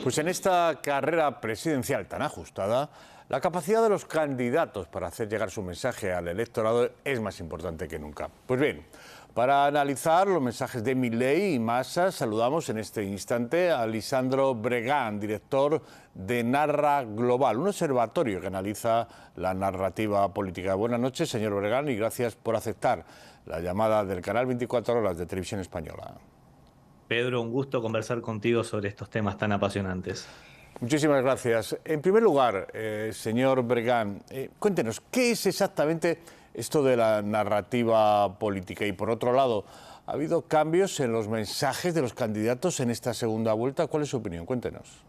Pues en esta carrera presidencial tan ajustada, la capacidad de los candidatos para hacer llegar su mensaje al electorado es más importante que nunca. Pues bien, para analizar los mensajes de Milei y Massa, saludamos en este instante a Lisandro Bregán, director de Narra Global, un observatorio que analiza la narrativa política. Buenas noches, señor Bregán, y gracias por aceptar la llamada del canal 24 Horas de Televisión Española. Pedro, un gusto conversar contigo sobre estos temas tan apasionantes. Muchísimas gracias. En primer lugar, señor Bregán, cuéntenos, ¿qué es exactamente esto de la narrativa política? Y por otro lado, ¿ha habido cambios en los mensajes de los candidatos en esta segunda vuelta? ¿Cuál es su opinión? Cuéntenos.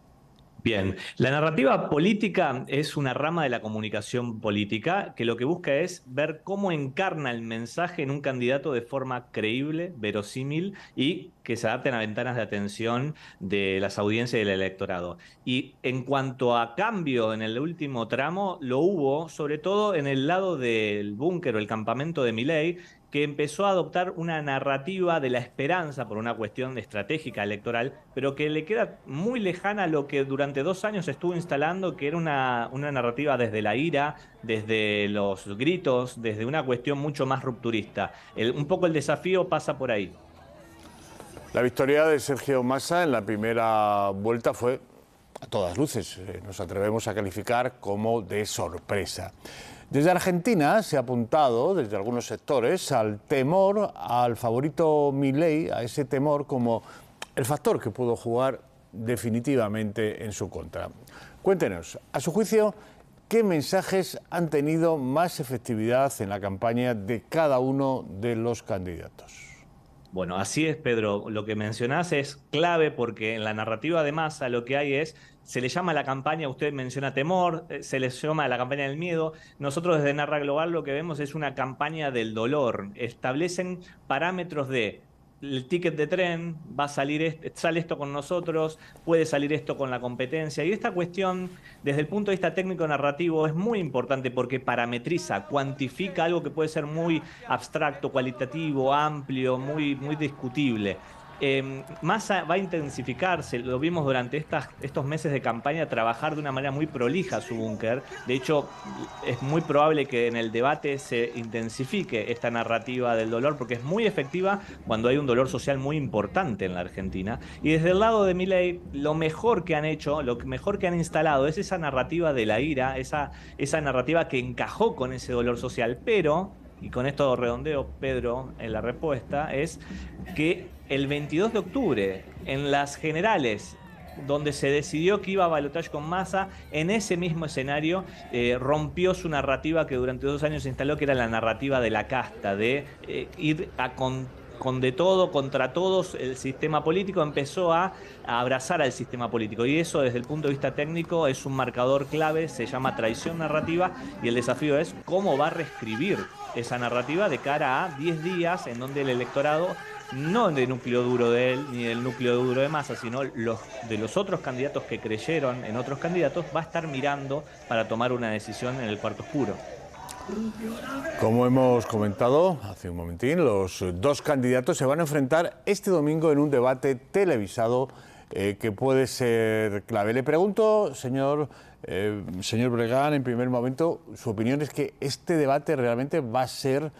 Bien, la narrativa política es una rama de la comunicación política que lo que busca es ver cómo encarna el mensaje en un candidato de forma creíble, verosímil y que se adapten a ventanas de atención de las audiencias y del electorado. Y en cuanto a cambio en el último tramo, lo hubo sobre todo en el lado del búnker o el campamento de Milei, que empezó a adoptar una narrativa de la esperanza por una cuestión estratégica electoral, pero que le queda muy lejana a lo que durante 2 años estuvo instalando, que era una narrativa desde la ira, desde los gritos, desde una cuestión mucho más rupturista. Un poco el desafío pasa por ahí. La victoria de Sergio Massa en la primera vuelta fue, a todas luces, nos atrevemos a calificar como de sorpresa. Desde Argentina se ha apuntado, desde algunos sectores, al temor al favorito Milei, a ese temor como el factor que pudo jugar definitivamente en su contra. Cuéntenos, a su juicio, ¿qué mensajes han tenido más efectividad en la campaña de cada uno de los candidatos? Bueno, así es, Pedro. Lo que mencionás es clave porque en la narrativa de Massa lo que hay es, se le llama a la campaña, usted menciona temor, se le llama a la campaña del miedo. Nosotros desde Narra Global lo que vemos es una campaña del dolor. Establecen parámetros de el ticket de tren, va a salir, sale esto con nosotros, puede salir esto con la competencia. Y esta cuestión, desde el punto de vista técnico-narrativo, es muy importante porque parametriza, cuantifica algo que puede ser muy abstracto, cualitativo, amplio, muy discutible. Massa va a intensificarse, lo vimos durante estos meses de campaña, trabajar de una manera muy prolija su búnker. De hecho, es muy probable que en el debate se intensifique esta narrativa del dolor porque es muy efectiva cuando hay un dolor social muy importante en la Argentina. Y desde el lado de Milei, lo mejor que han hecho, lo mejor que han instalado es esa narrativa de la ira, esa narrativa que encajó con ese dolor social, pero... Y con esto redondeo, Pedro, en la respuesta, es que el 22 de octubre, en las generales, donde se decidió que iba a balotaje con Massa, en ese mismo escenario rompió su narrativa que durante 2 años se instaló, que era la narrativa de la casta, de ir con de todo, contra todos, el sistema político empezó a abrazar al sistema político. Y eso, desde el punto de vista técnico, es un marcador clave, se llama traición narrativa, y el desafío es cómo va a reescribir esa narrativa de cara a 10 días en donde el electorado, no del núcleo duro de él ni del núcleo duro de Massa, sino de los otros candidatos que creyeron en otros candidatos, va a estar mirando para tomar una decisión en el cuarto oscuro. Como hemos comentado hace un momentín, los dos candidatos se van a enfrentar este domingo en un debate televisado que puede ser clave. Le pregunto, señor Bregán, en primer momento, su opinión es que este debate realmente va a ser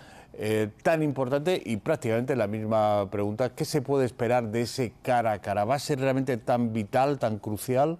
tan importante, y prácticamente la misma pregunta, ¿qué se puede esperar de ese cara a cara? ¿Va a ser realmente tan vital, tan crucial?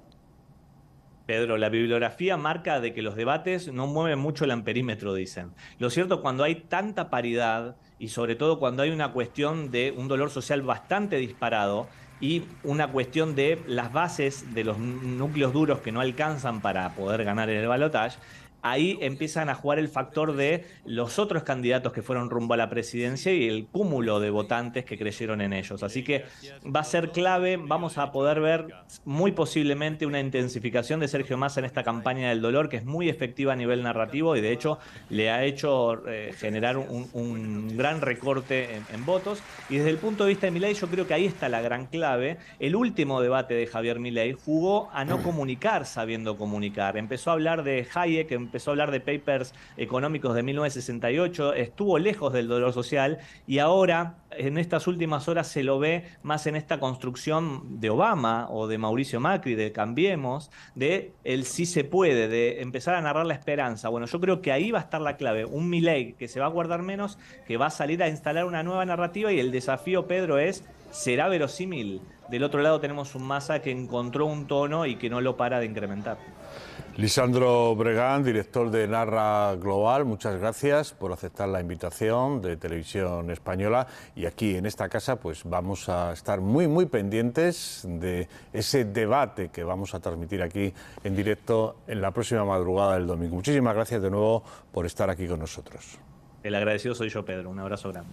Pedro, la bibliografía marca de que los debates no mueven mucho el amperímetro, dicen. Lo cierto, cuando hay tanta paridad y sobre todo cuando hay una cuestión de un dolor social bastante disparado y una cuestión de las bases de los núcleos duros que no alcanzan para poder ganar en el balotaje, ahí empiezan a jugar el factor de los otros candidatos que fueron rumbo a la presidencia y el cúmulo de votantes que creyeron en ellos. Así que va a ser clave, vamos a poder ver muy posiblemente una intensificación de Sergio Massa en esta campaña del dolor, que es muy efectiva a nivel narrativo y de hecho le ha hecho generar un gran recorte en votos. Y desde el punto de vista de Milei, yo creo que ahí está la gran clave. El último debate de Javier Milei jugó a no comunicar sabiendo comunicar. Empezó a hablar de Hayek empezó a hablar de papers económicos de 1968, estuvo lejos del dolor social y ahora, en estas últimas horas, se lo ve más en esta construcción de Obama o de Mauricio Macri, de Cambiemos, de el sí se puede, de empezar a narrar la esperanza. Bueno, yo creo que ahí va a estar la clave. Un Milei que se va a guardar menos, que va a salir a instalar una nueva narrativa y el desafío, Pedro, es, ¿será verosímil? Del otro lado tenemos un Massa que encontró un tono y que no lo para de incrementar. Lisandro Bregán, director de Narra Global, muchas gracias por aceptar la invitación de Televisión Española, y aquí en esta casa pues vamos a estar muy pendientes de ese debate que vamos a transmitir aquí en directo en la próxima madrugada del domingo. Muchísimas gracias de nuevo por estar aquí con nosotros. El agradecido soy yo, Pedro. Un abrazo grande.